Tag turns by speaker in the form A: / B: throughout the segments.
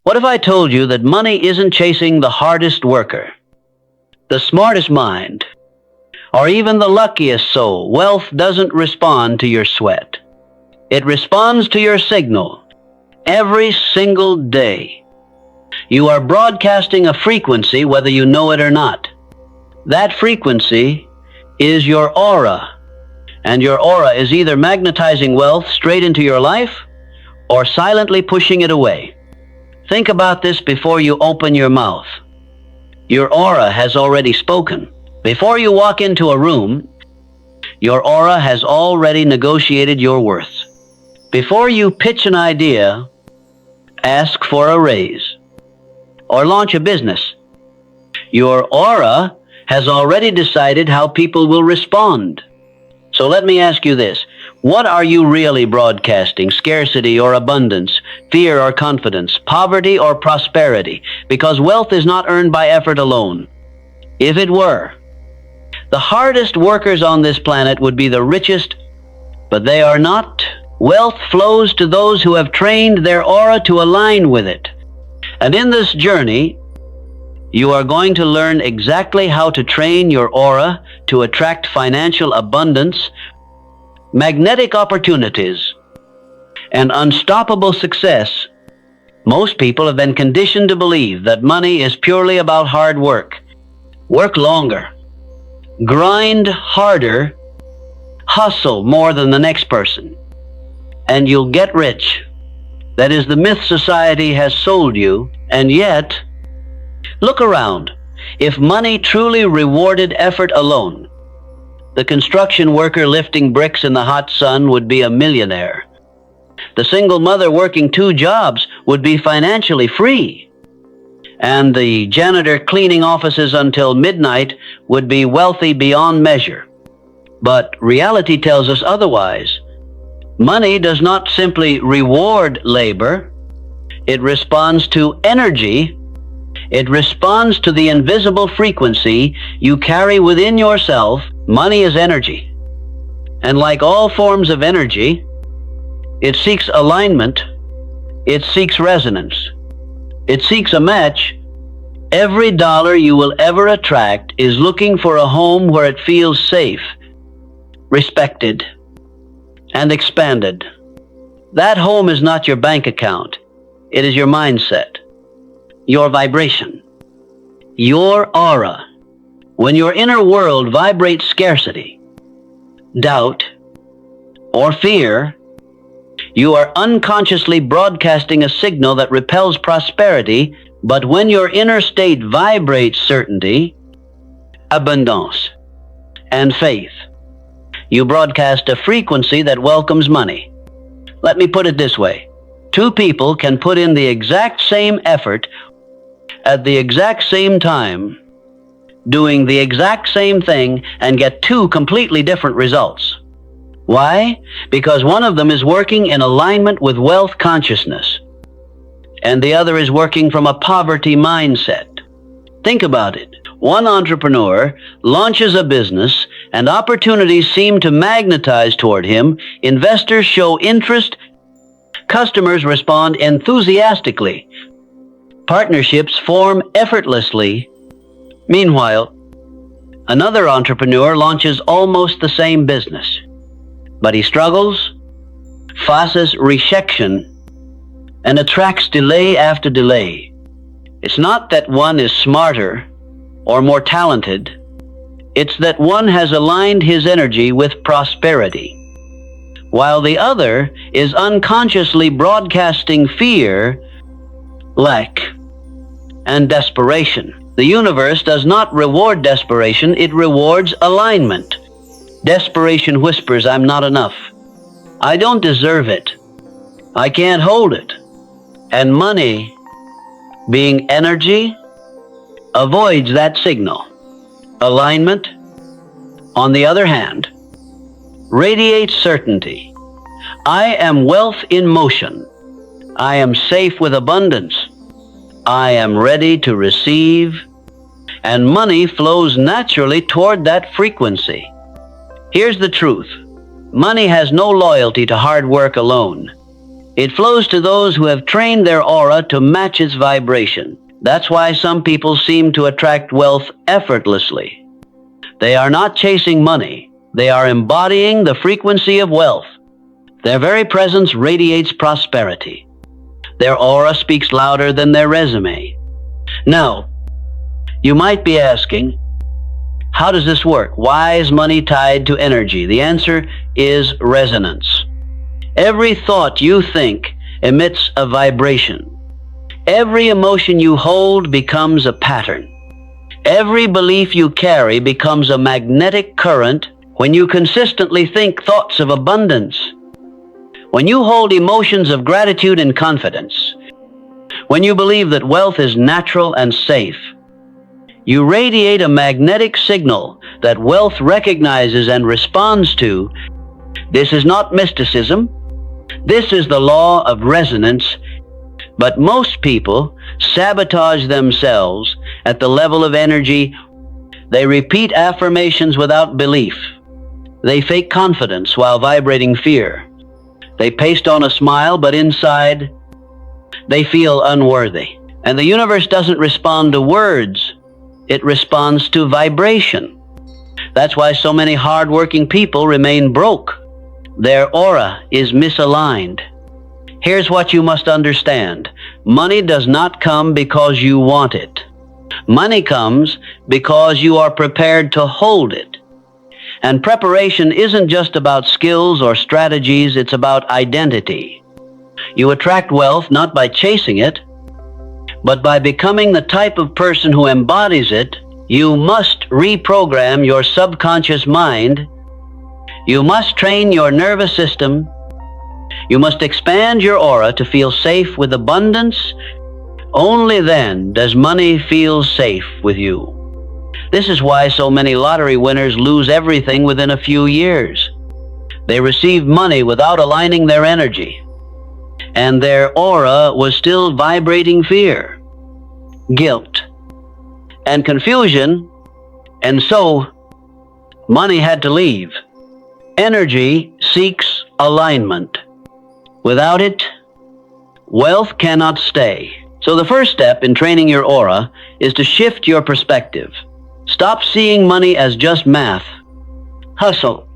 A: What if I told you that money isn't chasing the hardest worker, the smartest mind, or even the luckiest soul? Wealth doesn't respond to your sweat. It responds to your signal every single day. You are broadcasting a frequency whether you know it or not. That frequency is your aura, and your aura is either magnetizing wealth straight into your life or silently pushing it away. Think about this before you open your mouth. Your aura has already spoken. Before you walk into a room, your aura has already negotiated your worth. Before you pitch an idea, ask for a raise, or launch a business, your aura has already decided how people will respond. So let me ask you this. What are you really broadcasting? Scarcity or abundance? Fear or confidence? Poverty or prosperity? Because wealth is not earned by effort alone. If it were, the hardest workers on this planet would be the richest, but they are not. Wealth flows to those who have trained their aura to align with it. And in this journey, you are going to learn exactly how to train your aura to attract financial abundance, magnetic opportunities, and unstoppable success. Most people have been conditioned to believe that money is purely about hard work. Work longer, grind harder, hustle more than the next person, and you'll get rich. That is the myth society has sold you, and yet, look around. If money truly rewarded effort alone, the construction worker lifting bricks in the hot sun would be a millionaire. The single mother working 2 jobs would be financially free. And the janitor cleaning offices until midnight would be wealthy beyond measure. But reality tells us otherwise. Money does not simply reward labor. It responds to energy. It responds to the invisible frequency you carry within yourself. Money is energy. And like all forms of energy, it seeks alignment. It seeks resonance. It seeks a match. Every dollar you will ever attract is looking for a home where it feels safe, respected, and expanded. That home is not your bank account. It is your mindset, your vibration, your aura. When your inner world vibrates scarcity, doubt, or fear, you are unconsciously broadcasting a signal that repels prosperity. But when your inner state vibrates certainty, abundance, and faith, you broadcast a frequency that welcomes money. Let me put it this way. 2 people can put in the exact same effort at the exact same time, doing the exact same thing, and get 2 completely different results. Why? Because one of them is working in alignment with wealth consciousness, and the other is working from a poverty mindset. Think about it. One entrepreneur launches a business, and opportunities seem to magnetize toward him. Investors show interest. Customers respond enthusiastically. Partnerships form effortlessly. Meanwhile, another entrepreneur launches almost the same business, but he struggles, faces rejection, and attracts delay after delay. It's not that one is smarter or more talented. It's that one has aligned his energy with prosperity, while the other is unconsciously broadcasting fear, lack, and desperation. The universe does not reward desperation, it rewards alignment. Desperation whispers, "I'm not enough. I don't deserve it. I can't hold it." And money, being energy, avoids that signal. Alignment, on the other hand, radiates certainty. I am wealth in motion. I am safe with abundance. I am ready to receive, and money flows naturally toward that frequency. Here's the truth. Money has no loyalty to hard work alone. It flows to those who have trained their aura to match its vibration. That's why some people seem to attract wealth effortlessly. They are not chasing money. They are embodying the frequency of wealth. Their very presence radiates prosperity. Their aura speaks louder than their resume. Now, you might be asking, how does this work? Why is money tied to energy? The answer is resonance. Every thought you think emits a vibration. Every emotion you hold becomes a pattern. Every belief you carry becomes a magnetic current when you consistently think thoughts of abundance. When you hold emotions of gratitude and confidence, when you believe that wealth is natural and safe, you radiate a magnetic signal that wealth recognizes and responds to. This is not mysticism. This is the law of resonance. But most people sabotage themselves at the level of energy. They repeat affirmations without belief. They fake confidence while vibrating fear. They paste on a smile, but inside, they feel unworthy. And the universe doesn't respond to words. It responds to vibration. That's why so many hardworking people remain broke. Their aura is misaligned. Here's what you must understand. Money does not come because you want it. Money comes because you are prepared to hold it. And preparation isn't just about skills or strategies, it's about identity. You attract wealth not by chasing it, but by becoming the type of person who embodies it. You must reprogram your subconscious mind. You must train your nervous system. You must expand your aura to feel safe with abundance. Only then does money feel safe with you. This is why so many lottery winners lose everything within a few years. They received money without aligning their energy, and their aura was still vibrating fear, guilt, and confusion, and so money had to leave. Energy seeks alignment. Without it, wealth cannot stay. So the first step in training your aura is to shift your perspective. Stop seeing money as just math, hustle,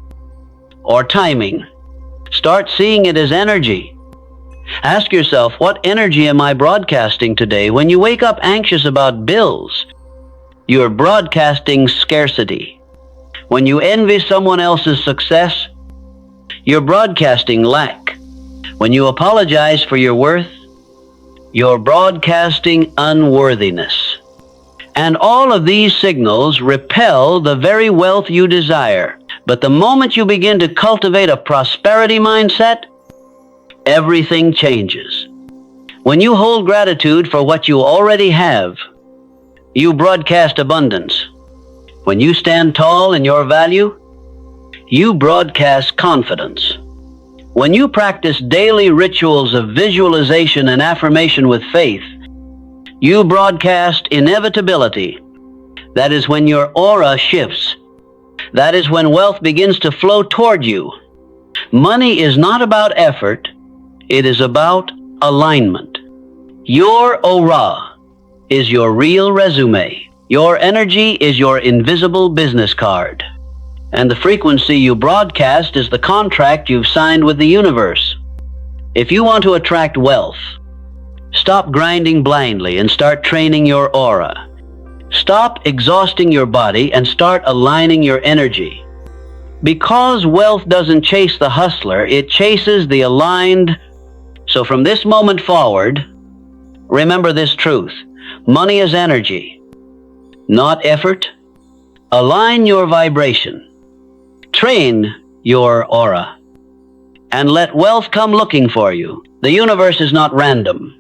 A: or timing. Start seeing it as energy. Ask yourself, what energy am I broadcasting today? When you wake up anxious about bills, you're broadcasting scarcity. When you envy someone else's success, you're broadcasting lack. When you apologize for your worth, you're broadcasting unworthiness. And all of these signals repel the very wealth you desire. But the moment you begin to cultivate a prosperity mindset, everything changes. When you hold gratitude for what you already have, you broadcast abundance. When you stand tall in your value, you broadcast confidence. When you practice daily rituals of visualization and affirmation with faith, you broadcast inevitability. That is when your aura shifts. That is when wealth begins to flow toward you. Money is not about effort. It is about alignment. Your aura is your real resume. Your energy is your invisible business card. And the frequency you broadcast is the contract you've signed with the universe. If you want to attract wealth, stop grinding blindly and start training your aura. Stop exhausting your body and start aligning your energy. Because wealth doesn't chase the hustler, it chases the aligned. So from this moment forward, remember this truth. Money is energy, not effort. Align your vibration. Train your aura. And let wealth come looking for you. The universe is not random.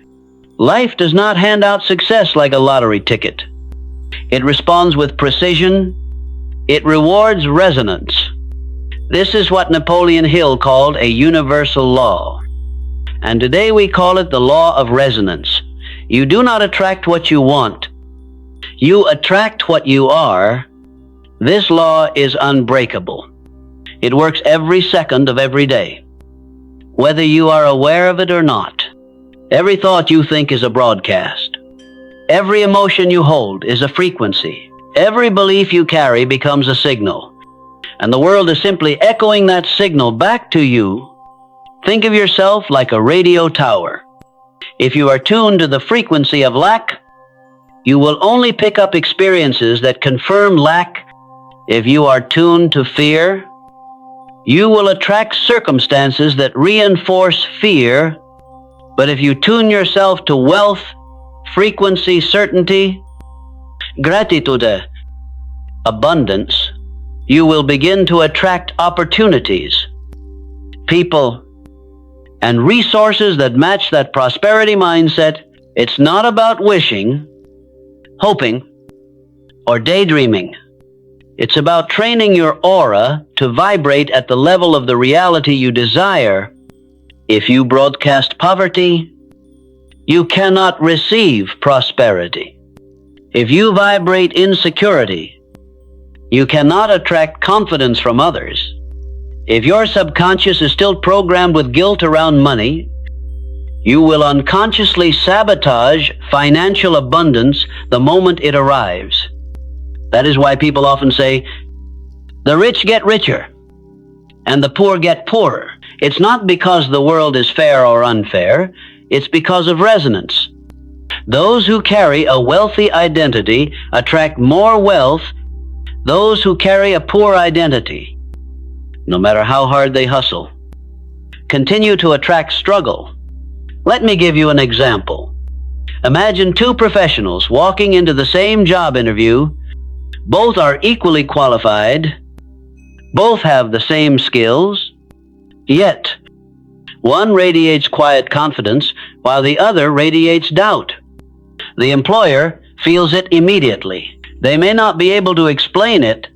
A: Life does not hand out success like a lottery ticket. It responds with precision. It rewards resonance. This is what Napoleon Hill called a universal law. And today we call it the law of resonance. You do not attract what you want. You attract what you are. This law is unbreakable. It works every second of every day. whether you are aware of it or not. Every thought you think is a broadcast. Every emotion you hold is a frequency. Every belief you carry becomes a signal. And the world is simply echoing that signal back to you. Think of yourself like a radio tower. If you are tuned to the frequency of lack, you will only pick up experiences that confirm lack. If you are tuned to fear, you will attract circumstances that reinforce fear. But if you tune yourself to wealth, frequency, certainty, gratitude, abundance, you will begin to attract opportunities, people, and resources that match that prosperity mindset. It's not about wishing, hoping, or daydreaming. It's about training your aura to vibrate at the level of the reality you desire. If you broadcast poverty, you cannot receive prosperity. If you vibrate insecurity, you cannot attract confidence from others. If your subconscious is still programmed with guilt around money, you will unconsciously sabotage financial abundance the moment it arrives. That is why people often say, the rich get richer and the poor get poorer. It's not because the world is fair or unfair. It's because of resonance. Those who carry a wealthy identity attract more wealth. Those who carry a poor identity, no matter how hard they hustle, continue to attract struggle. Let me give you an example. Imagine two professionals walking into the same job interview. Both are equally qualified. Both have the same skills. Yet, one radiates quiet confidence while the other radiates doubt. The employer feels it immediately. They may not be able to explain it,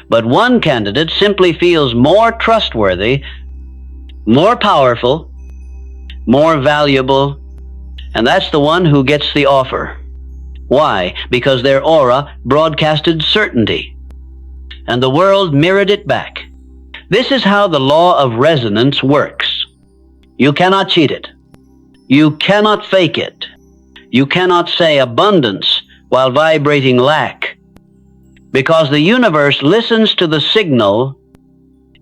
A: but one candidate simply feels more trustworthy, more powerful, more valuable, and that's the one who gets the offer. Why? Because their aura broadcasted certainty, and the world mirrored it back. This is how the law of resonance works. You cannot cheat it. You cannot fake it. You cannot say abundance while vibrating lack, because the universe listens to the signal,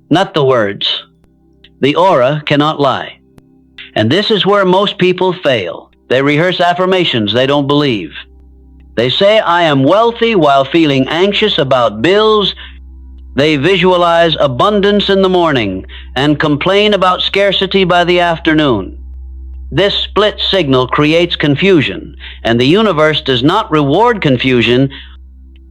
A: not the words. The aura cannot lie. And this is where most people fail. They rehearse affirmations they don't believe. They say, I am wealthy while feeling anxious about bills. They visualize abundance in the morning and complain about scarcity by the afternoon. This split signal creates confusion, and the universe does not reward confusion.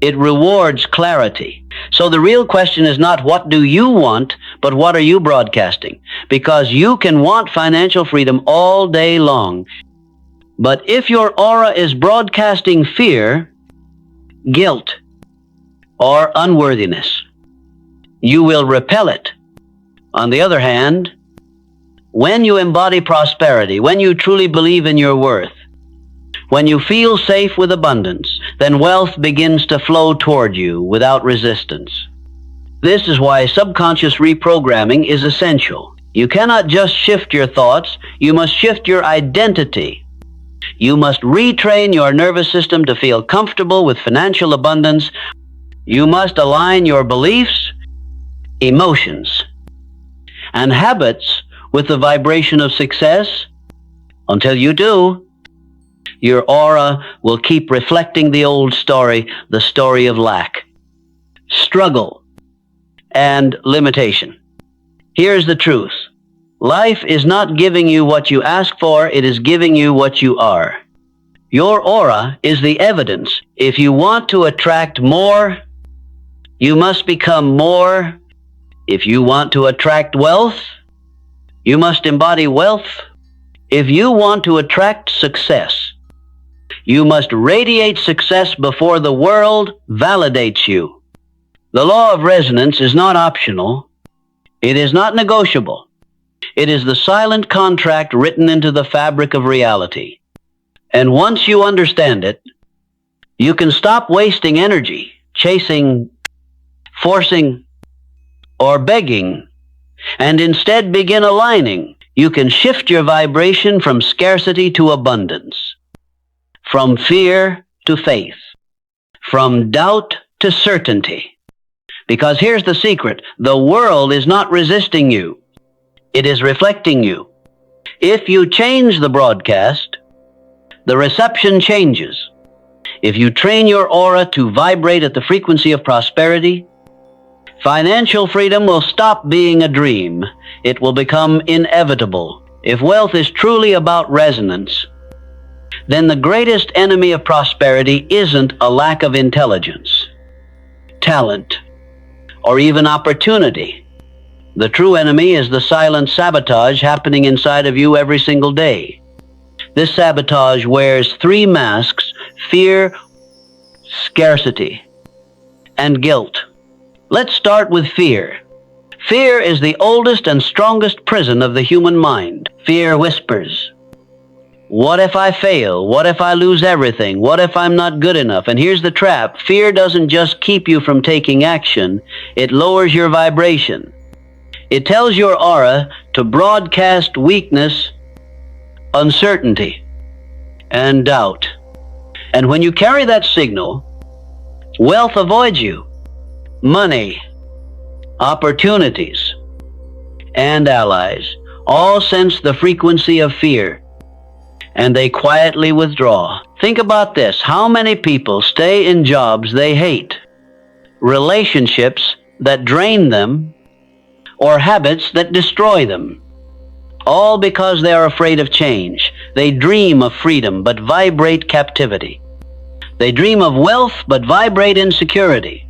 A: It rewards clarity. So the real question is not what do you want, but what are you broadcasting? Because you can want financial freedom all day long. But if your aura is broadcasting fear, guilt, or unworthiness, you will repel it. On the other hand, when you embody prosperity, when you truly believe in your worth, when you feel safe with abundance, then wealth begins to flow toward you without resistance. This is why subconscious reprogramming is essential. You cannot just shift your thoughts, you must shift your identity. You must retrain your nervous system to feel comfortable with financial abundance. You must align your beliefs, emotions, and habits with the vibration of success. Until you do, your aura will keep reflecting the old story, the story of lack, struggle, and limitation. Here's the truth. Life is not giving you what you ask for, it is giving you what you are. Your aura is the evidence. If you want to attract more, you must become more. If you want to attract wealth, you must embody wealth. If you want to attract success, you must radiate success before the world validates you. The law of resonance is not optional. It is not negotiable. It is the silent contract written into the fabric of reality. And once you understand it, you can stop wasting energy, chasing, forcing, or begging, and instead begin aligning. you can shift your vibration from scarcity to abundance, from fear to faith, from doubt to certainty. Because here's the secret: the world is not resisting you, it is reflecting you. If you change the broadcast, the reception changes. If you train your aura to vibrate at the frequency of prosperity, financial freedom will stop being a dream. It will become inevitable. If wealth is truly about resonance, then the greatest enemy of prosperity isn't a lack of intelligence, talent, or even opportunity. The true enemy is the silent sabotage happening inside of you every single day. This sabotage wears three masks: fear, scarcity, and guilt. Let's start with fear. Fear is the oldest and strongest prison of the human mind. Fear whispers, what if I fail? What if I lose everything? What if I'm not good enough? And here's the trap. Fear doesn't just keep you from taking action, it lowers your vibration. It tells your aura to broadcast weakness, uncertainty, and doubt. And when you carry that signal, wealth avoids you. Money, opportunities, and allies all sense the frequency of fear, and they quietly withdraw. Think about this. How many people stay in jobs they hate, relationships that drain them, or habits that destroy them? All because they are afraid of change. They dream of freedom, but vibrate captivity. They dream of wealth, but vibrate insecurity.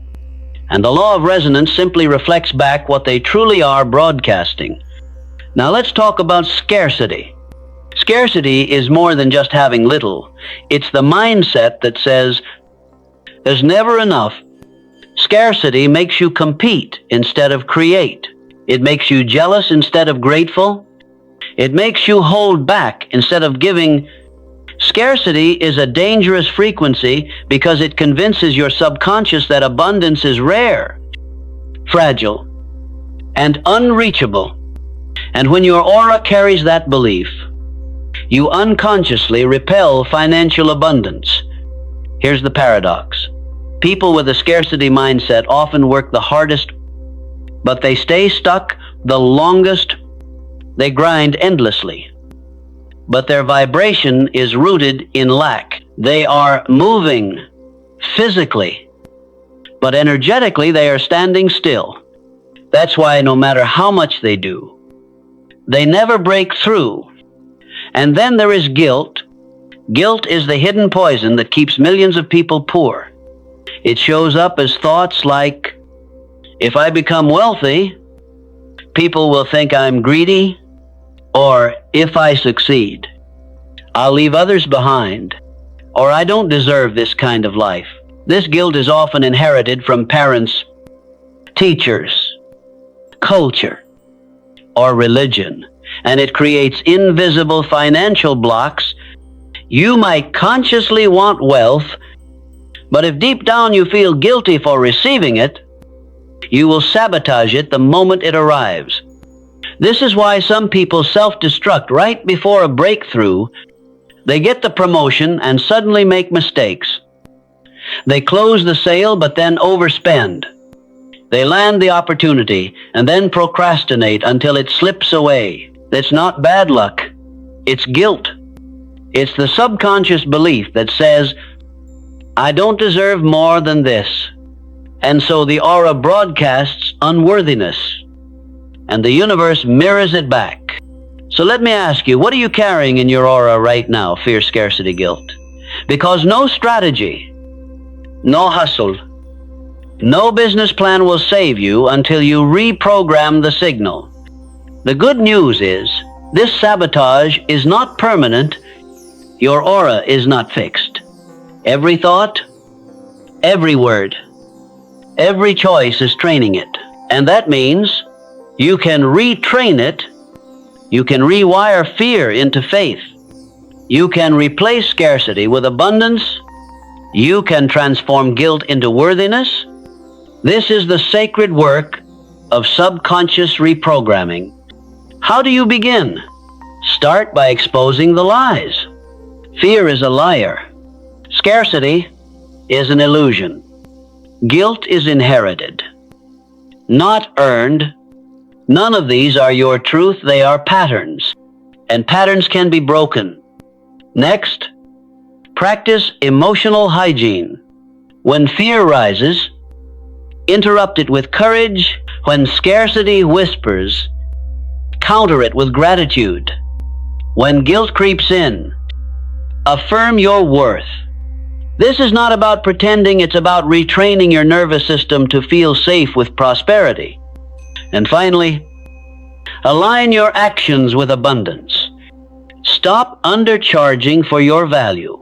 A: And the law of resonance simply reflects back what they truly are broadcasting. Now let's talk about scarcity. Scarcity is more than just having little. It's the mindset that says, there's never enough. Scarcity makes you compete instead of create. It makes you jealous instead of grateful. It makes you hold back instead of giving. Scarcity is a dangerous frequency because it convinces your subconscious that abundance is rare, fragile, and unreachable. And when your aura carries that belief, you unconsciously repel financial abundance. Here's the paradox. People with a scarcity mindset often work the hardest, but they stay stuck the longest. They grind endlessly, but their vibration is rooted in lack. They are moving physically, but energetically they are standing still. That's why no matter how much they do, they never break through. And then there is guilt. Guilt is the hidden poison that keeps millions of people poor. It shows up as thoughts like, if I become wealthy, people will think I'm greedy, or if I succeed, I'll leave others behind, or I don't deserve this kind of life. This guilt is often inherited from parents, teachers, culture, or religion, and it creates invisible financial blocks. You might consciously want wealth, but if deep down you feel guilty for receiving it, you will sabotage it the moment it arrives. This is why some people self-destruct right before a breakthrough. They get the promotion and suddenly make mistakes. They close the sale but then overspend. They land the opportunity and then procrastinate until it slips away. It's not bad luck. It's guilt. It's the subconscious belief that says, I don't deserve more than this. And so the aura broadcasts unworthiness, and the universe mirrors it back. So let me ask you, what are you carrying in your aura right now? Fear, scarcity, guilt. Because no strategy, no hustle, no business plan will save you until you reprogram the signal. The good news is, this sabotage is not permanent. Your aura is not fixed. Every thought, every word, every choice is training it. And that means you can retrain it. You can rewire fear into faith. You can replace scarcity with abundance. You can transform guilt into worthiness. This is the sacred work of subconscious reprogramming. How do you begin? Start by exposing the lies. Fear is a liar. Scarcity is an illusion. Guilt is inherited, not earned. None of these are your truth, they are patterns, and patterns can be broken. Next, practice emotional hygiene. When fear rises, interrupt it with courage. When scarcity whispers, counter it with gratitude. When guilt creeps in, affirm your worth. This is not about pretending, it's about retraining your nervous system to feel safe with prosperity. And finally, align your actions with abundance. Stop undercharging for your value.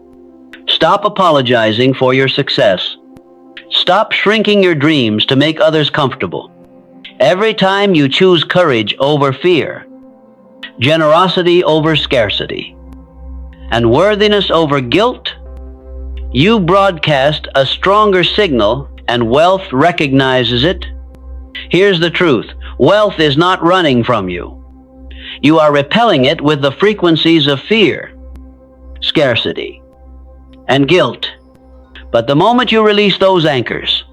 A: Stop apologizing for your success. Stop shrinking your dreams to make others comfortable. Every time you choose courage over fear, generosity over scarcity, and worthiness over guilt, you broadcast a stronger signal, and wealth recognizes it. Here's the truth. Wealth is not running from you. You are repelling it with the frequencies of fear, scarcity, and guilt. But the moment you release those anchors,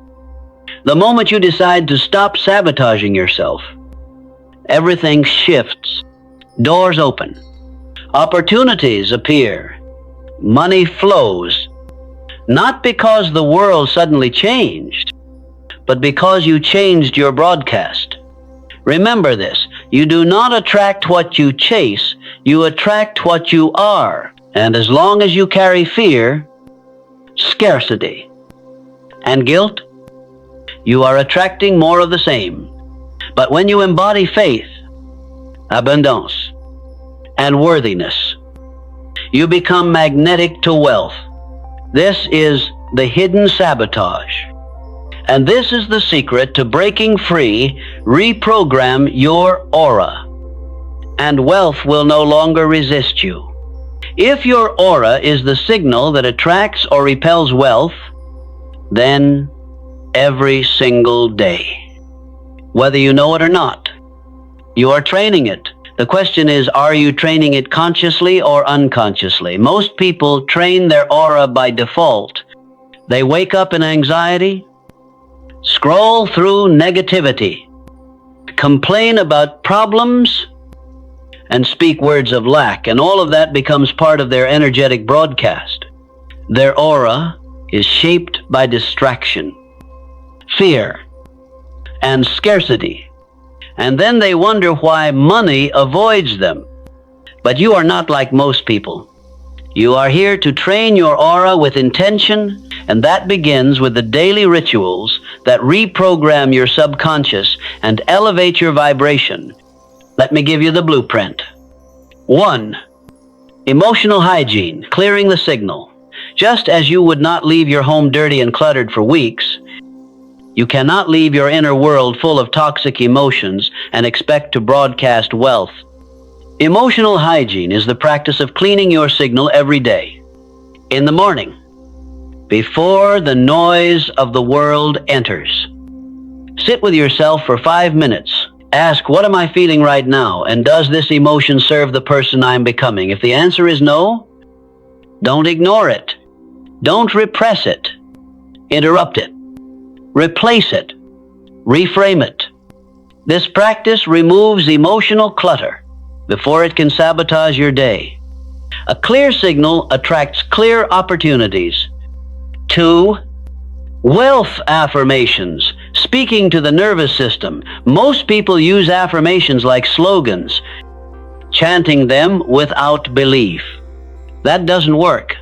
A: the moment you decide to stop sabotaging yourself, everything shifts. Doors open. Opportunities appear. Money flows. Not because the world suddenly changed, but because you changed your broadcast. Remember this, you do not attract what you chase, you attract what you are. And as long as you carry fear, scarcity, and guilt, you are attracting more of the same. But when you embody faith, abundance, and worthiness, you become magnetic to wealth. This is the hidden sabotage. And this is the secret to breaking free. Reprogram your aura, and wealth will no longer resist you. If your aura is the signal that attracts or repels wealth, then every single day, whether you know it or not, you are training it. The question is, are you training it consciously or unconsciously? Most people train their aura by default. They wake up in anxiety, scroll through negativity, complain about problems, and speak words of lack, and all of that becomes part of their energetic broadcast. Their aura is shaped by distraction, fear, and scarcity. And then they wonder why money avoids them. But you are not like most people. You are here to train your aura with intention, and that begins with the daily rituals that reprogram your subconscious and elevate your vibration. Let me give you the blueprint. 1. Emotional hygiene, clearing the signal. Just as you would not leave your home dirty and cluttered for weeks, you cannot leave your inner world full of toxic emotions and expect to broadcast wealth. Emotional hygiene is the practice of cleaning your signal every day. In the morning, before the noise of the world enters, sit with yourself for 5 minutes. Ask, what am I feeling right now? And does this emotion serve the person I'm becoming? If the answer is no, don't ignore it. Don't repress it. Interrupt it. Replace it. Reframe it. This practice removes emotional clutter before it can sabotage your day. A clear signal attracts clear opportunities. 2. Wealth affirmations, speaking to the nervous system. Most people use affirmations like slogans, chanting them without belief. That doesn't work.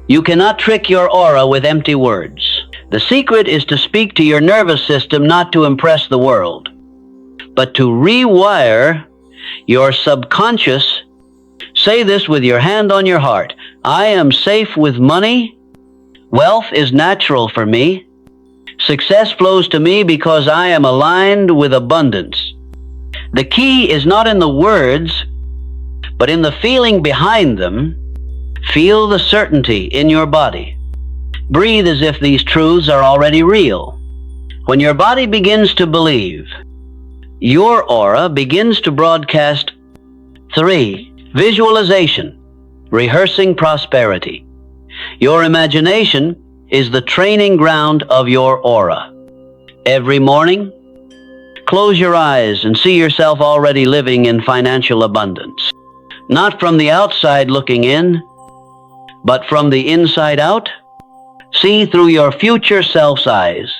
A: You cannot trick your aura with empty words. The secret is to speak to your nervous system not to impress the world, but to rewire your subconscious. Say this with your hand on your heart. I am safe with money. Wealth is natural for me. Success flows to me because I am aligned with abundance. The key is not in the words, but in the feeling behind them. Feel the certainty in your body. Breathe as if these truths are already real. When your body begins to believe, your aura begins to broadcast 3. Visualization, rehearsing prosperity. Your imagination is the training ground of your aura. Every morning, close your eyes and see yourself already living in financial abundance. Not from the outside looking in, but from the inside out. See through your future self's eyes.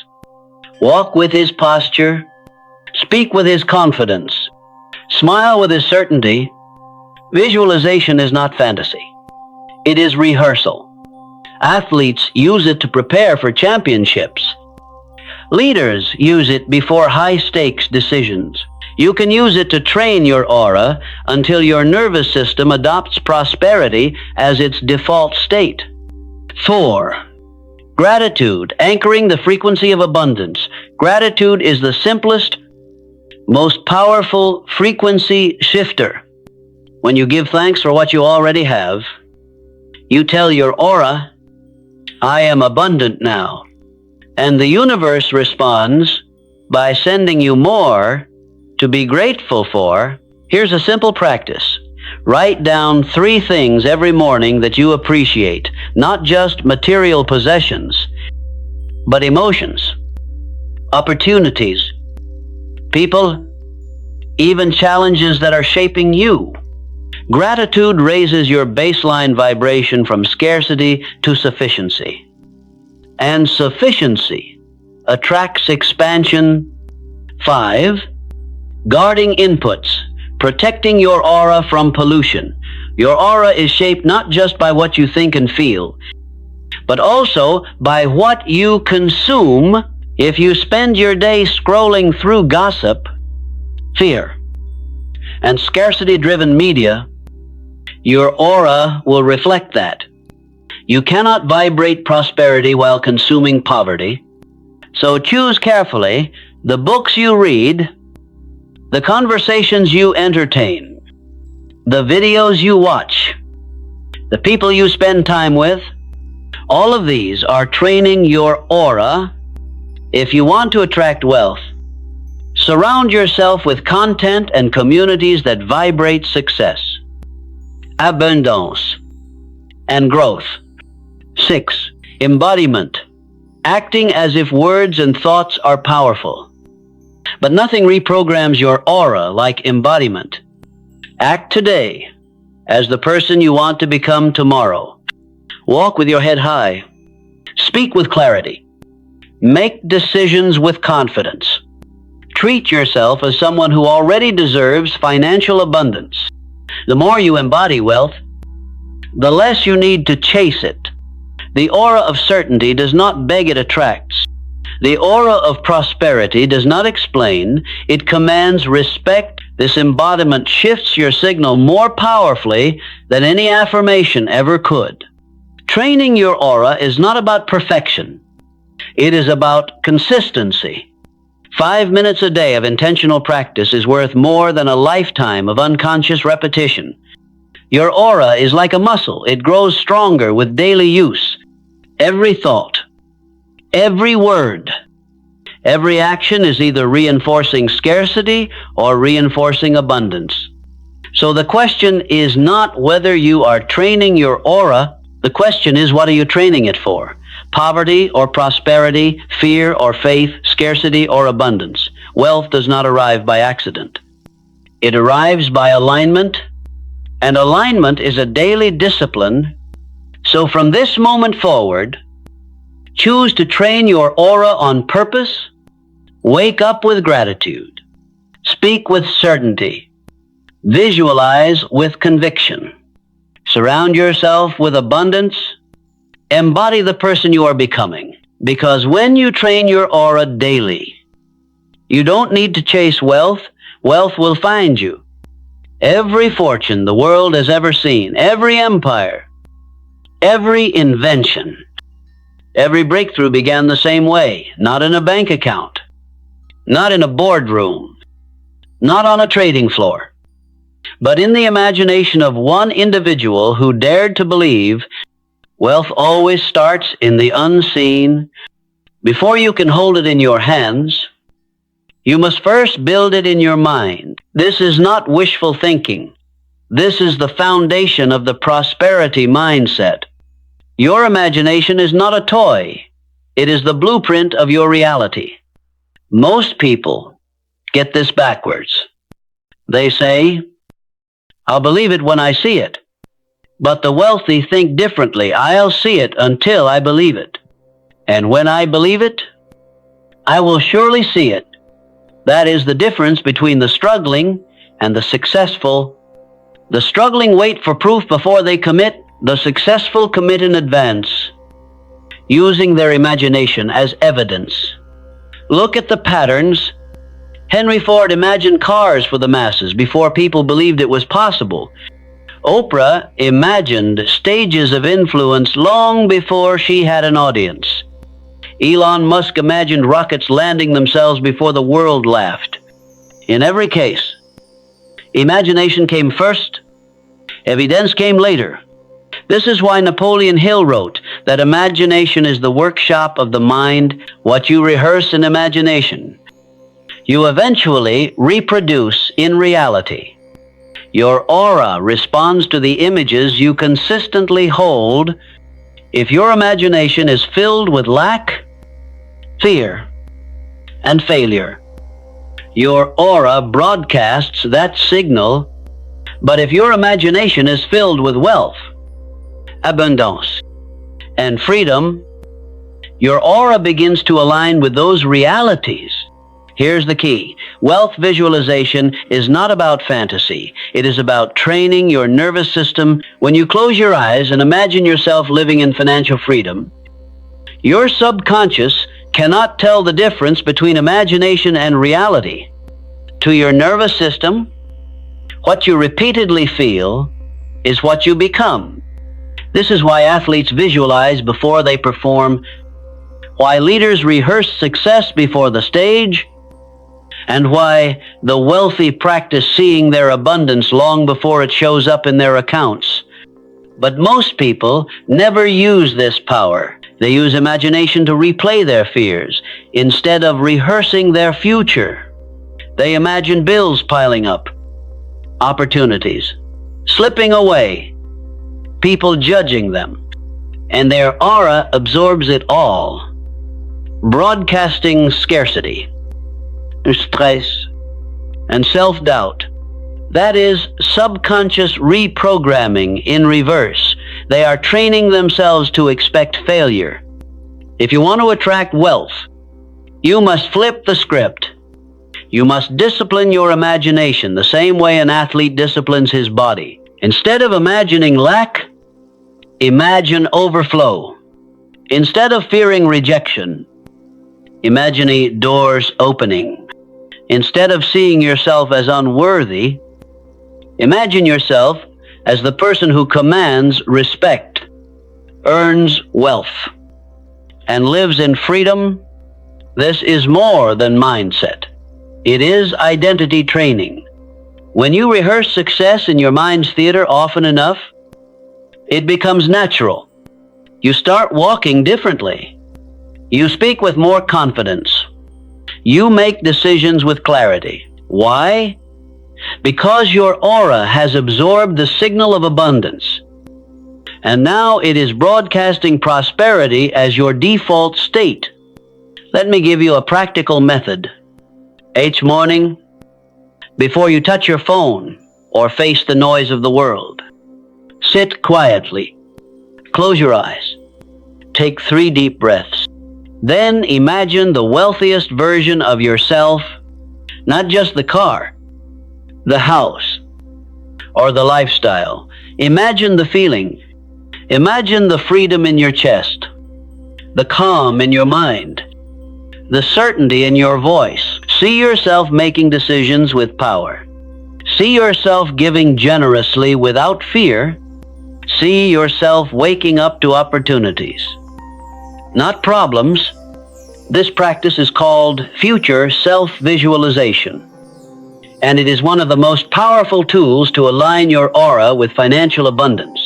A: Walk with his posture. Speak with his confidence. Smile with his certainty. Visualization is not fantasy. It is rehearsal. Athletes use it to prepare for championships. Leaders use it before high-stakes decisions. You can use it to train your aura until your nervous system adopts prosperity as its default state. 4. Gratitude, anchoring the frequency of abundance. Gratitude is the simplest, most powerful frequency shifter. When you give thanks for what you already have, you tell your aura, I am abundant now. And the universe responds by sending you more to be grateful for. Here's a simple practice. Write down 3 things every morning that you appreciate, not just material possessions, but emotions, opportunities, people, even challenges that are shaping you. Gratitude raises your baseline vibration from scarcity to sufficiency. And sufficiency attracts expansion. 5. Guarding inputs, protecting your aura from pollution. Your aura is shaped not just by what you think and feel, but also by what you consume. If you spend your day scrolling through gossip, fear, and scarcity-driven media, your aura will reflect that. You cannot vibrate prosperity while consuming poverty. So choose carefully the books you read, the conversations you entertain, the videos you watch, the people you spend time with. All of these are training your aura. If you want to attract wealth, surround yourself with content and communities that vibrate success, abundance, and growth. 6. Embodiment, acting as if words and thoughts are powerful. But nothing reprograms your aura like embodiment. Act today as the person you want to become tomorrow. Walk with your head high. Speak with clarity. Make decisions with confidence. Treat yourself as someone who already deserves financial abundance. The more you embody wealth, the less you need to chase it. The aura of certainty does not beg, it attracts. The aura of prosperity does not explain, it commands respect. This embodiment shifts your signal more powerfully than any affirmation ever could. Training your aura is not about perfection. It is about consistency. 5 minutes a day of intentional practice is worth more than a lifetime of unconscious repetition. Your aura is like a muscle. It grows stronger with daily use. Every thought, every word, every action is either reinforcing scarcity or reinforcing abundance. So the question is not whether you are training your aura. The question is, what are you training it for? Poverty or prosperity, fear or faith, scarcity or abundance. Wealth does not arrive by accident. It arrives by alignment, and alignment is a daily discipline. So from this moment forward, choose to train your aura on purpose. Wake up with gratitude. Speak with certainty. Visualize with conviction. Surround yourself with abundance. Embody the person you are becoming. Because when you train your aura daily, you don't need to chase wealth. Wealth will find you. Every fortune the world has ever seen, every empire, every invention, every breakthrough began the same way. Not in a bank account, not in a boardroom, not on a trading floor, but in the imagination of one individual who dared to believe. Wealth always starts in the unseen. Before you can hold it in your hands, you must first build it in your mind. This is not wishful thinking. This is the foundation of the prosperity mindset. Your imagination is not a toy. It is the blueprint of your reality. Most people get this backwards. They say, "I'll believe it when I see it." But the wealthy think differently. "I'll see it until I believe it. And when I believe it, I will surely see it." That is the difference between the struggling and the successful. The struggling wait for proof before they commit. The successful commit in advance, using their imagination as evidence. Look at the patterns. Henry Ford imagined cars for the masses before people believed it was possible. Oprah imagined stages of influence long before she had an audience. Elon Musk imagined rockets landing themselves before the world laughed. In every case, imagination came first, evidence came later. This is why Napoleon Hill wrote that imagination is the workshop of the mind. What you rehearse in imagination, you eventually reproduce in reality. Your aura responds to the images you consistently hold. If your imagination is filled with lack, fear, and failure, your aura broadcasts that signal. But if your imagination is filled with wealth, abundance, and freedom, your aura begins to align with those realities. Here's the key. Wealth visualization is not about fantasy. It is about training your nervous system. When you close your eyes and imagine yourself living in financial freedom, your subconscious cannot tell the difference between imagination and reality. To your nervous system, what you repeatedly feel is what you become. This is why athletes visualize before they perform, why leaders rehearse success before the stage, and why the wealthy practice seeing their abundance long before it shows up in their accounts. But most people never use this power. They use imagination to replay their fears instead of rehearsing their future. They imagine bills piling up, opportunities slipping away, people judging them, and their aura absorbs it all, broadcasting scarcity, stress, and self-doubt. That is subconscious reprogramming in reverse. They are training themselves to expect failure. If you want to attract wealth, you must flip the script. You must discipline your imagination the same way an athlete disciplines his body. Instead of imagining lack, imagine overflow. Instead of fearing rejection, imagine doors opening. Instead of seeing yourself as unworthy, imagine yourself as the person who commands respect, earns wealth, and lives in freedom. This is more than mindset. It is identity training. When you rehearse success in your mind's theater often enough, it becomes natural. You start walking differently. You speak with more confidence. You make decisions with clarity. Why? Because your aura has absorbed the signal of abundance, and now it is broadcasting prosperity as your default state. Let me give you a practical method. Each morning, before you touch your phone or face the noise of the world, sit quietly, close your eyes, take 3 deep breaths. Then imagine the wealthiest version of yourself, not just the car, the house, or the lifestyle. Imagine the feeling. Imagine the freedom in your chest, the calm in your mind, the certainty in your voice. See yourself making decisions with power. See yourself giving generously without fear. See yourself waking up to opportunities, not problems. This practice is called future self-visualization, and it is one of the most powerful tools to align your aura with financial abundance.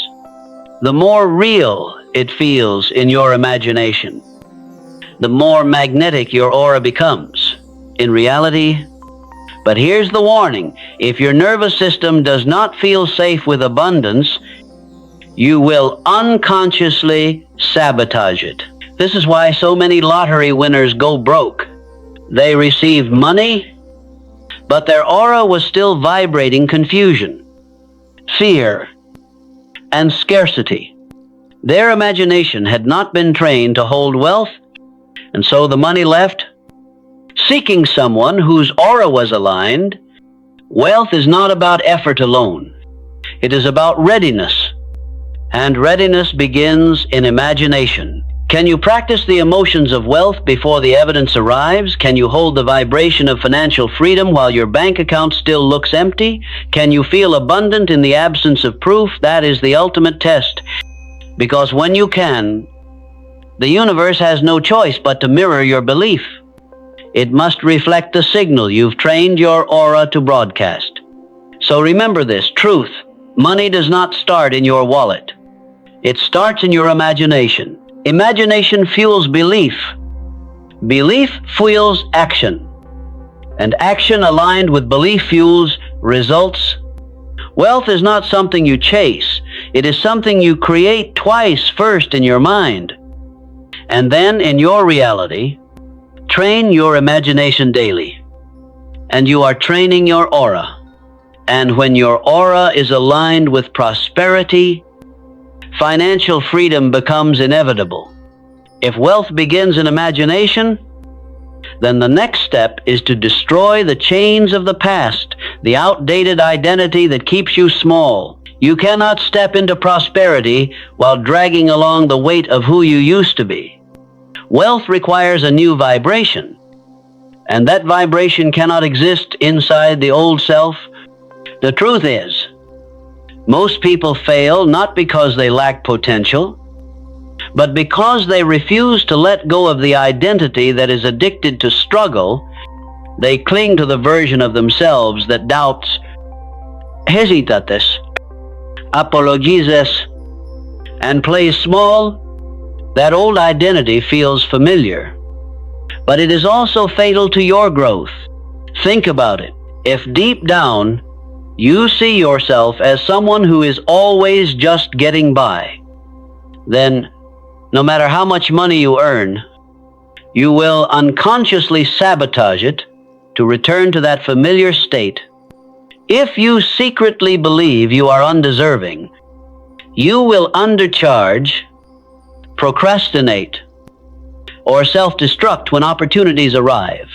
A: The more real it feels in your imagination, the more magnetic your aura becomes. In reality, But here's the warning. If your nervous system does not feel safe with abundance, you will unconsciously sabotage it. This is why so many lottery winners go broke. They received money, but their aura was still vibrating confusion, fear, and scarcity. Their imagination had not been trained to hold wealth, and so the money left. Seeking someone whose aura was aligned, wealth is not about effort alone. It is about readiness, and readiness begins in imagination. Can you practice the emotions of wealth before the evidence arrives? Can you hold the vibration of financial freedom while your bank account still looks empty? Can you feel abundant in the absence of proof? That is the ultimate test. Because when you can, the universe has no choice but to mirror your belief. It must reflect the signal you've trained your aura to broadcast. So remember this, truth. Money does not start in your wallet. It starts in your imagination. Imagination fuels belief. Belief fuels action. And action aligned with belief fuels results. Wealth is not something you chase. It is something you create twice, first in your mind, and then in your reality. Train your imagination daily, and you are training your aura. And when your aura is aligned with prosperity, financial freedom becomes inevitable. If wealth begins in imagination, then the next step is to destroy the chains of the past, the outdated identity that keeps you small. You cannot step into prosperity while dragging along the weight of who you used to be. Wealth requires a new vibration, and that vibration cannot exist inside the old self. The truth is, most people fail not because they lack potential, but because they refuse to let go of the identity that is addicted to struggle. They cling to the version of themselves that doubts, hesitates, apologizes, and plays small. That old identity feels familiar, but it is also fatal to your growth. Think about it. If deep down you see yourself as someone who is always just getting by, then no matter how much money you earn, you will unconsciously sabotage it to return to that familiar state. If you secretly believe you are undeserving, you will undercharge, procrastinate, or self-destruct when opportunities arrive.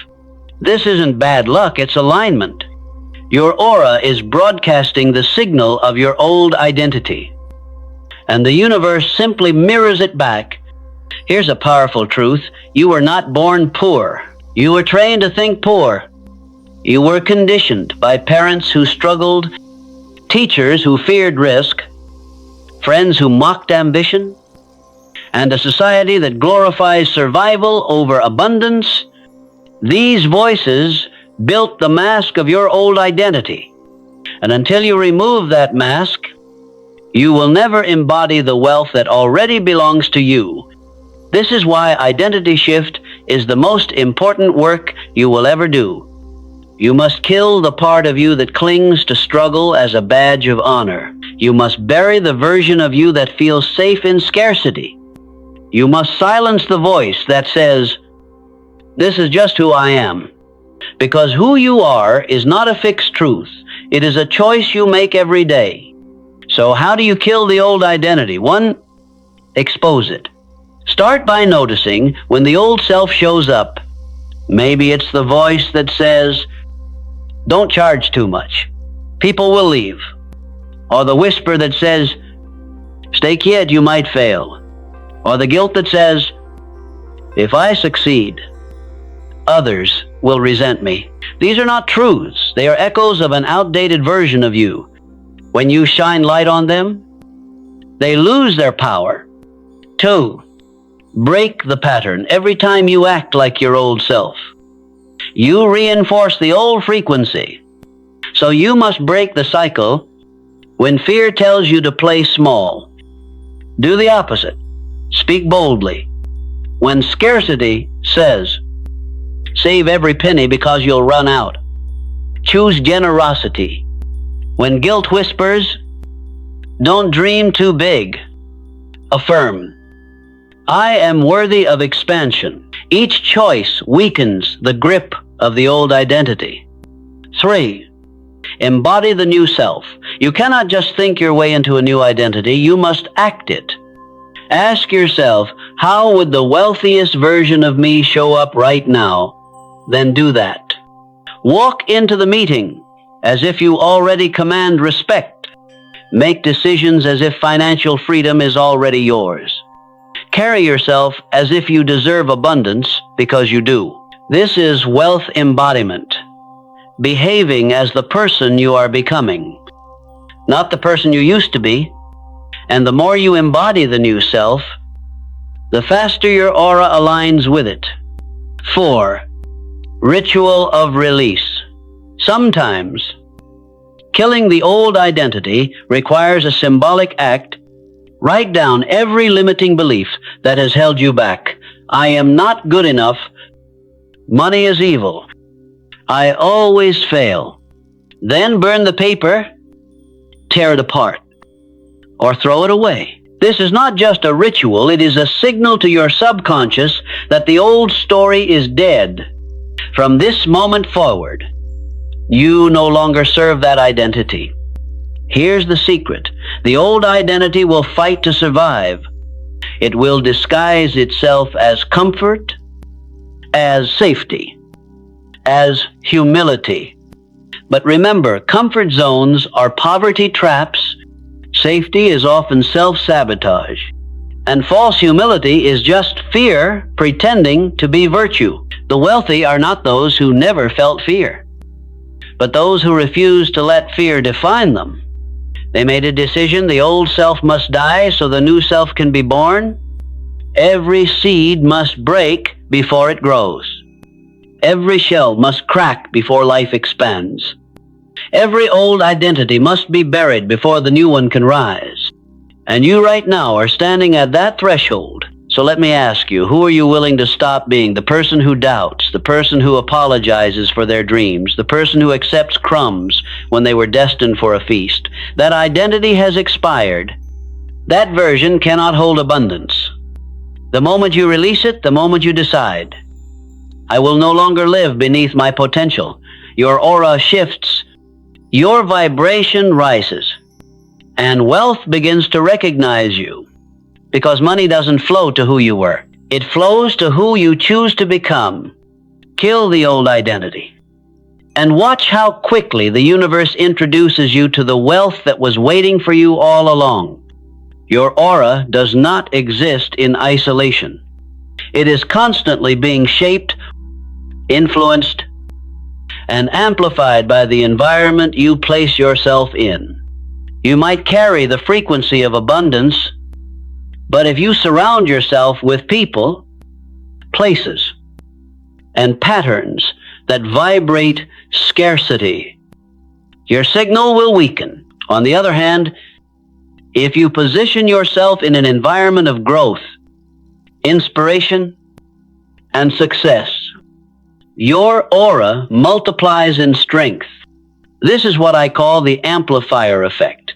A: This isn't bad luck, it's alignment. Your aura is broadcasting the signal of your old identity, and the universe simply mirrors it back. Here's a powerful truth. You were not born poor. You were trained to think poor. You were conditioned by parents who struggled, teachers who feared risk, friends who mocked ambition, and a society that glorifies survival over abundance. These voices built the mask of your old identity. And until you remove that mask, you will never embody the wealth that already belongs to you. This is why identity shift is the most important work you will ever do. You must kill the part of you that clings to struggle as a badge of honor. You must bury the version of you that feels safe in scarcity. You must silence the voice that says, "This is just who I am." Because who you are is not a fixed truth. It is a choice you make every day. So how do you kill the old identity? 1, expose it. Start by noticing when the old self shows up. Maybe it's the voice that says, "Don't charge too much. People will leave." Or the whisper that says, "Stay quiet, you might fail." Or the guilt that says, "If I succeed, others will resent me." These are not truths. They are echoes of an outdated version of you. When you shine light on them, they lose their power. 2, break the pattern. Every time you act like your old self, you reinforce the old frequency. So you must break the cycle. When fear tells you to play small, do the opposite. Speak boldly. When scarcity says, "Save every penny because you'll run out," choose generosity. When guilt whispers, don't dream too big. Affirm, I am worthy of expansion. Each choice weakens the grip of the old identity. 3. Embody the new self. You cannot just think your way into a new identity, you must act it. Ask yourself, how would the wealthiest version of me show up right now? Then do that. Walk into the meeting as if you already command respect. Make decisions as if financial freedom is already yours. Carry yourself as if you deserve abundance, because you do. This is wealth embodiment. Behaving as the person you are becoming, not the person you used to be. And the more you embody the new self, the faster your aura aligns with it. 4. Ritual of release. Sometimes, killing the old identity requires a symbolic act. Write down every limiting belief that has held you back. I am not good enough. Money is evil. I always fail. Then burn the paper, tear it apart, or throw it away. This is not just a ritual, it is a signal to your subconscious that the old story is dead. From this moment forward, you no longer serve that identity. Here's the secret. The old identity will fight to survive. It will disguise itself as comfort, as safety, as humility. But remember, comfort zones are poverty traps. Safety is often self-sabotage. And false humility is just fear pretending to be virtue. The wealthy are not those who never felt fear, but those who refuse to let fear define them. They made a decision: the old self must die so the new self can be born. Every seed must break before it grows. Every shell must crack before life expands. Every old identity must be buried before the new one can rise. And you right now are standing at that threshold. So let me ask you, who are you willing to stop being? The person who doubts, the person who apologizes for their dreams, the person who accepts crumbs when they were destined for a feast. That identity has expired. That version cannot hold abundance. The moment you release it, the moment you decide, I will no longer live beneath my potential, your aura shifts, your vibration rises, and wealth begins to recognize you. Because money doesn't flow to who you were. It flows to who you choose to become. Kill the old identity. And watch how quickly the universe introduces you to the wealth that was waiting for you all along. Your aura does not exist in isolation. It is constantly being shaped, influenced, and amplified by the environment you place yourself in. You might carry the frequency of abundance, but if you surround yourself with people, places, and patterns that vibrate scarcity, your signal will weaken. On the other hand, if you position yourself in an environment of growth, inspiration, and success, your aura multiplies in strength. This is what I call the amplifier effect.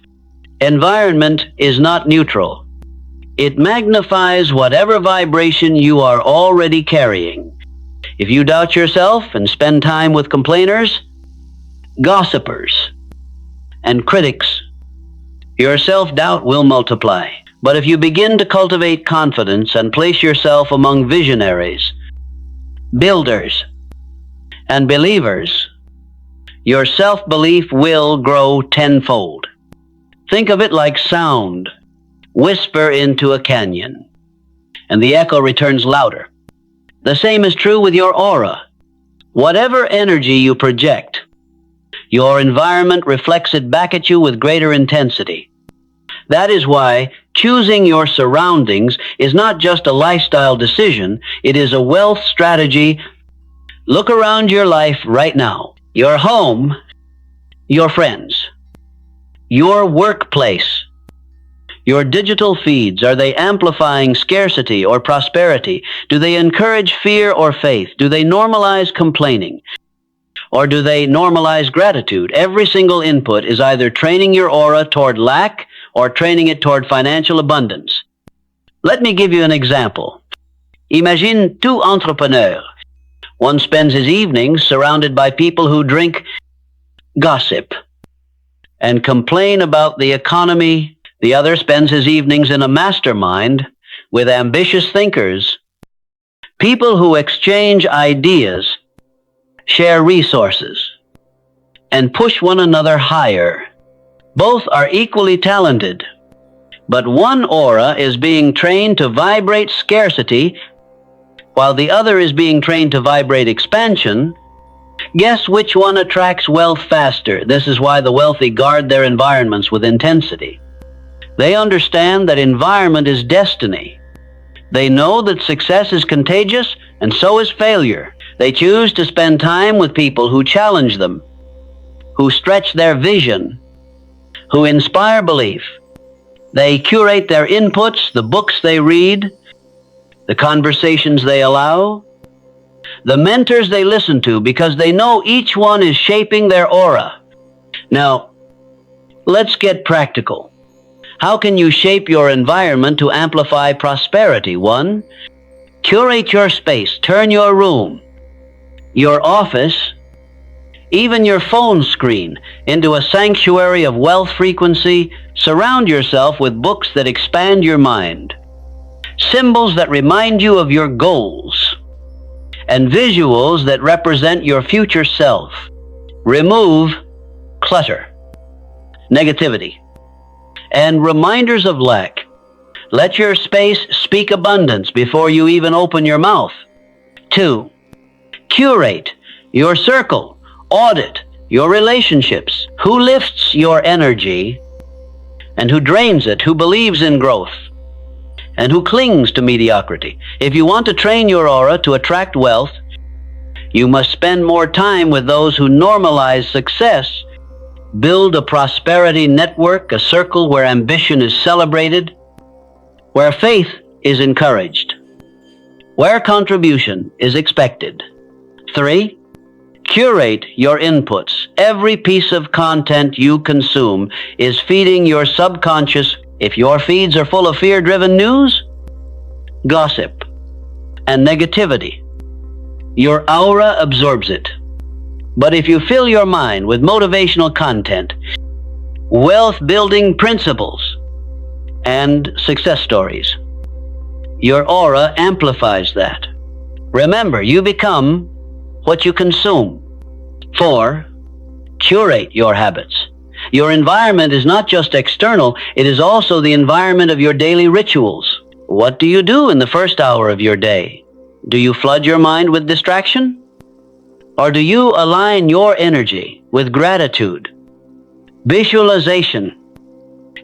A: Environment is not neutral. It magnifies whatever vibration you are already carrying. If you doubt yourself and spend time with complainers, gossipers, and critics, your self-doubt will multiply. But if you begin to cultivate confidence and place yourself among visionaries, builders, and believers, your self-belief will grow tenfold. Think of it like sound. Whisper into a canyon, and the echo returns louder. The same is true with your aura. Whatever energy you project, your environment reflects it back at you with greater intensity. That is why choosing your surroundings is not just a lifestyle decision, it is a wealth strategy. Look around your life right now. Your home, your friends, your workplace, your digital feeds, are they amplifying scarcity or prosperity? Do they encourage fear or faith? Do they normalize complaining? Or do they normalize gratitude? Every single input is either training your aura toward lack or training it toward financial abundance. Let me give you an example. Imagine two entrepreneurs. One spends his evenings surrounded by people who drink gossip and complain about the economy. The other spends his evenings in a mastermind with ambitious thinkers, people who exchange ideas, share resources, and push one another higher. Both are equally talented, but one aura is being trained to vibrate scarcity while the other is being trained to vibrate expansion. Guess which one attracts wealth faster? This is why the wealthy guard their environments with intensity. They understand that environment is destiny. They know that success is contagious, and so is failure. They choose to spend time with people who challenge them, who stretch their vision, who inspire belief. They curate their inputs, the books they read, the conversations they allow, the mentors they listen to, because they know each one is shaping their aura. Now, let's get practical. How can you shape your environment to amplify prosperity? 1, curate your space, turn your room, your office, even your phone screen into a sanctuary of wealth frequency. Surround yourself with books that expand your mind, symbols that remind you of your goals, and visuals that represent your future self. Remove clutter, negativity, and reminders of lack. Let your space speak abundance before you even open your mouth. 2, curate your circle, audit your relationships. Who lifts your energy and who drains it? Who believes in growth and who clings to mediocrity? If you want to train your aura to attract wealth, you must spend more time with those who normalize success. Build a prosperity network, a circle where ambition is celebrated, where faith is encouraged, where contribution is expected. 3, curate your inputs. Every piece of content you consume is feeding your subconscious. If your feeds are full of fear-driven news, gossip, and negativity, your aura absorbs it. But if you fill your mind with motivational content, wealth-building principles, and success stories, your aura amplifies that. Remember, you become what you consume. 4, curate your habits. Your environment is not just external, it is also the environment of your daily rituals. What do you do in the first hour of your day? Do you flood your mind with distraction? Or do you align your energy with gratitude, visualization,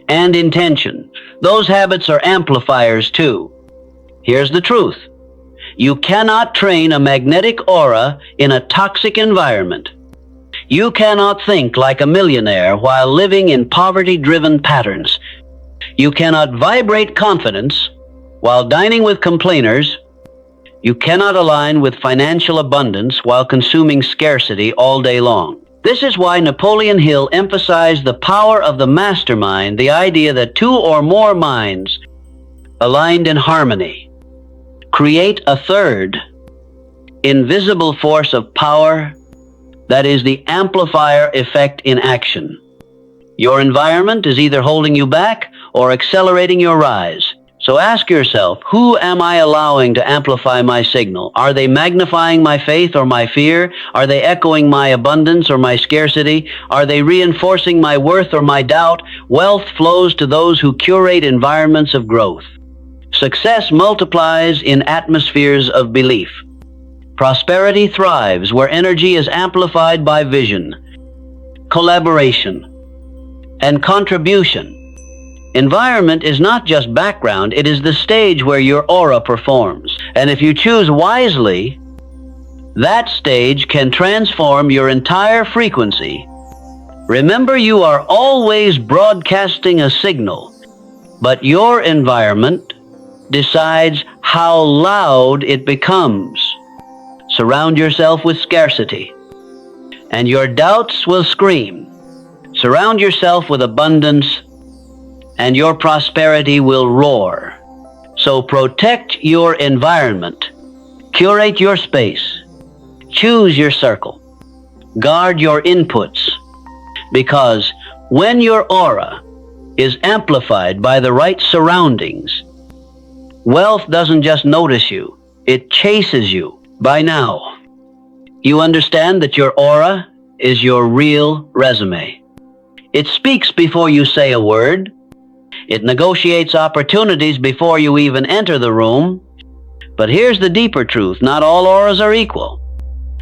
A: and intention? Those habits are amplifiers too. Here's the truth. You cannot train a magnetic aura in a toxic environment. You cannot think like a millionaire while living in poverty-driven patterns. You cannot vibrate confidence while dining with complainers. You cannot align with financial abundance while consuming scarcity all day long. This is why Napoleon Hill emphasized the power of the mastermind, the idea that 2 or more minds aligned in harmony create a third, invisible force of power that is the amplifier effect in action. Your environment is either holding you back or accelerating your rise. So ask yourself, who am I allowing to amplify my signal? Are they magnifying my faith or my fear? Are they echoing my abundance or my scarcity? Are they reinforcing my worth or my doubt? Wealth flows to those who curate environments of growth. Success multiplies in atmospheres of belief. Prosperity thrives where energy is amplified by vision, collaboration, and contribution. Environment is not just background, it is the stage where your aura performs. And if you choose wisely, that stage can transform your entire frequency. Remember, you are always broadcasting a signal, but your environment decides how loud it becomes. Surround yourself with scarcity. and your doubts will scream. Surround yourself with abundance, and your prosperity will roar. So protect your environment, curate your space, choose your circle, guard your inputs, because when your aura is amplified by the right surroundings, wealth doesn't just notice you, it chases you. By now, you understand that your aura is your real resume. It speaks before you say a word. It negotiates opportunities before you even enter the room. But here's the deeper truth. Not all auras are equal.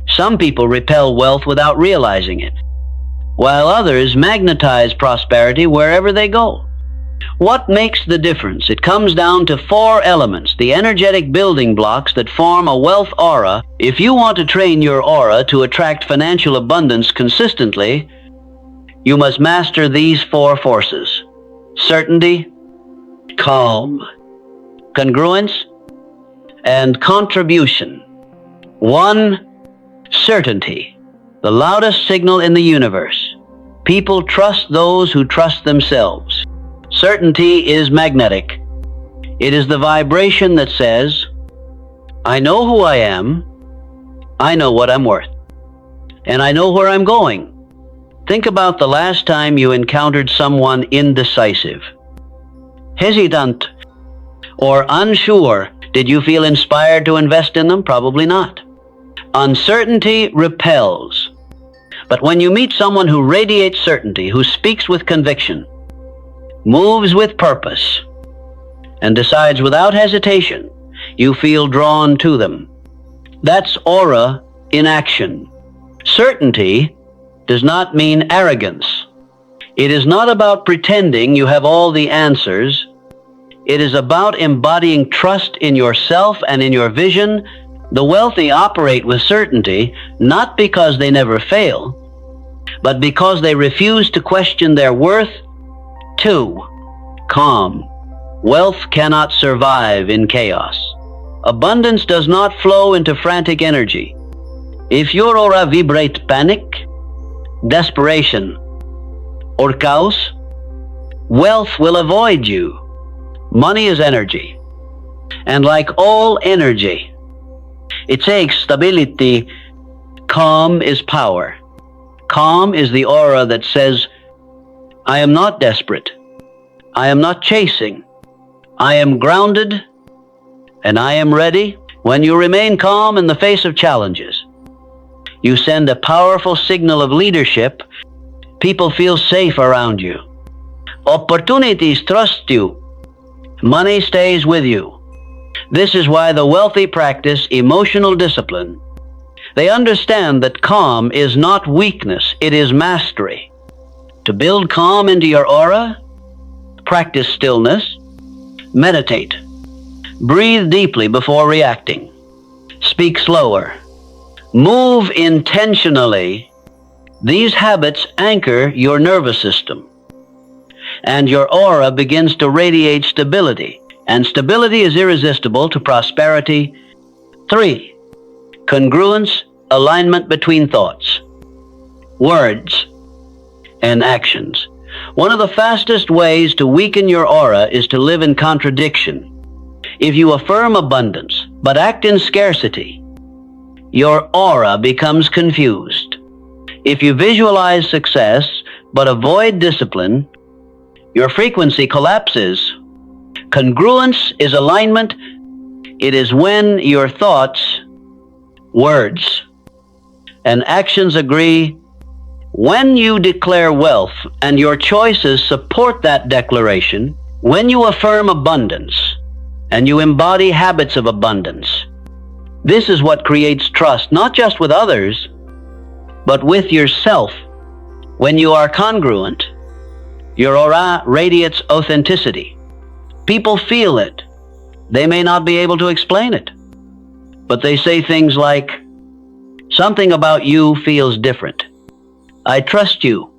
A: Some people repel wealth without realizing it, while others magnetize prosperity wherever they go. What makes the difference? It comes down to 4 elements, the energetic building blocks that form a wealth aura. If you want to train your aura to attract financial abundance consistently, you must master these 4 forces: certainty, calm, congruence, and contribution. 1. Certainty, the loudest signal in the universe. People trust those who trust themselves. Certainty is magnetic. It is the vibration that says, I know who I am, I know what I'm worth, and I know where I'm going. Think about the last time you encountered someone indecisive, hesitant, or unsure. Did you feel inspired to invest in them? Probably not. Uncertainty repels. But when you meet someone who radiates certainty, who speaks with conviction, moves with purpose, and decides without hesitation, you feel drawn to them. That's aura in action. Certainty does not mean arrogance. It is not about pretending you have all the answers. It is about embodying trust in yourself and in your vision. The wealthy operate with certainty, not because they never fail, but because they refuse to question their worth. 2. Calm. Wealth cannot survive in chaos. Abundance does not flow into frantic energy. If your aura vibrates panic, desperation, or chaos, wealth will avoid you. Money is energy, and like all energy, it takes stability. Calm is power. Calm is the aura that says, I am not desperate. I am not chasing. I am grounded, and I am ready. When you remain calm in the face of challenges, you send a powerful signal of leadership. People feel safe around you. Opportunities trust you. Money stays with you. This is why the wealthy practice emotional discipline. They understand that calm is not weakness, it is mastery. To build calm into your aura, practice stillness, meditate, breathe deeply before reacting, speak slower, move intentionally. These habits anchor your nervous system, and your aura begins to radiate stability, and stability is irresistible to prosperity. 3. Congruence, alignment between thoughts, words, and actions. One of the fastest ways to weaken your aura is to live in contradiction. If you affirm abundance but act in scarcity, your aura becomes confused. If you visualize success but avoid discipline, your frequency collapses. Congruence is alignment. It is when your thoughts, words, and actions agree. When you declare wealth and your choices support that declaration, when you affirm abundance and you embody habits of abundance, this is what creates trust, not just with others, but with yourself. When you are congruent, your aura radiates authenticity. People feel it. They may not be able to explain it, but they say things like, something about you feels different. I trust you.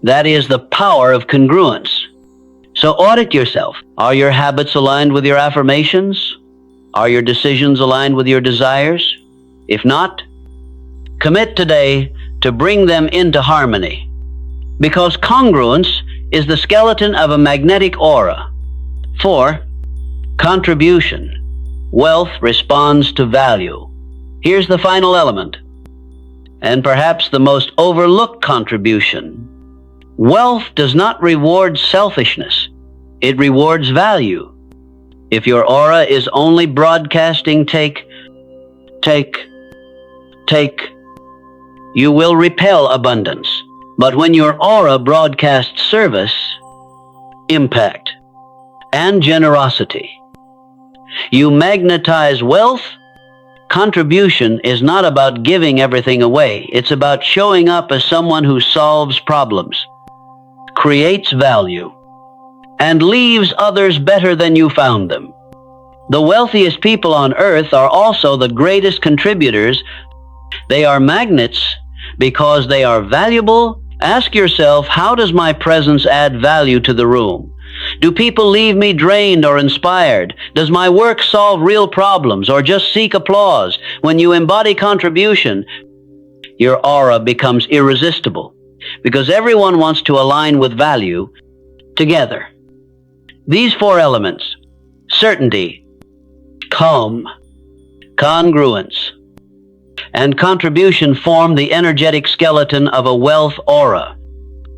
A: That is the power of congruence. So audit yourself. Are your habits aligned with your affirmations? Are your decisions aligned with your desires? If not, commit today to bring them into harmony. Because congruence is the skeleton of a magnetic aura. 4. Contribution. Wealth responds to value. Here's the final element, and perhaps the most overlooked contribution. Wealth does not reward selfishness. It rewards value. If your aura is only broadcasting take, you will repel abundance. But when your aura broadcasts service, impact, and generosity, you magnetize wealth. Contribution is not about giving everything away. It's about showing up as someone who solves problems, creates value, and leaves others better than you found them. The wealthiest people on earth are also the greatest contributors. They are magnets because they are valuable. Ask yourself, how does my presence add value to the room? Do people leave me drained or inspired? Does my work solve real problems or just seek applause? When you embody contribution, your aura becomes irresistible because everyone wants to align with value together. These 4 elements, certainty, calm, congruence, and contribution, form the energetic skeleton of a wealth aura.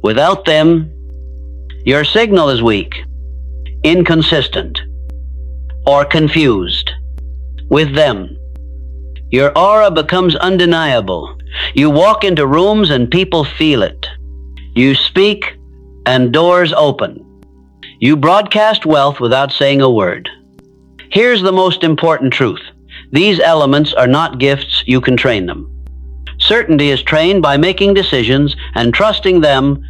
A: Without them, your signal is weak, inconsistent, or confused. With them, your aura becomes undeniable. You walk into rooms and people feel it. You speak and doors open. You broadcast wealth without saying a word. Here's the most important truth. These elements are not gifts. You can train them. Certainty is trained by making decisions and trusting them